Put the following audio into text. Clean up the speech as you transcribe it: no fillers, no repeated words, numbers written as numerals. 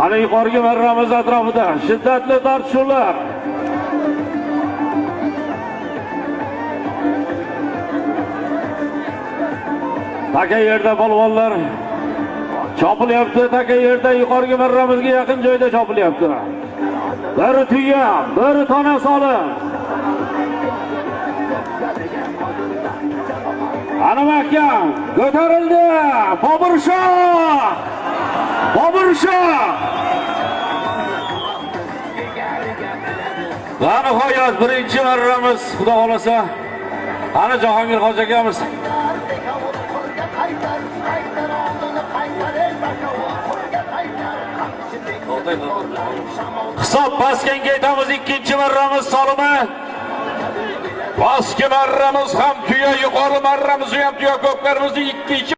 Ana yuqorgi marramiz atrofida shiddatli tortishuvlar. Taka yerda polvonlar chopilyapti. Taka yerda yuqorgi marramizga yaqin joyda chopilyapti. Biri tuya, biri tona solib. Ana mahkam ko'tarildi. Bobur Shoh! Bobur Shoh! Va nihoyat birinchi marramiz, xudo xolasa, ana Jahongir hoji akamiz. Hisob pastga aytamiz, ikkinchi marramiz solimi. Pastki marramiz ham tuya, yuqori marramiz ham tuya, ko'plarimizni 2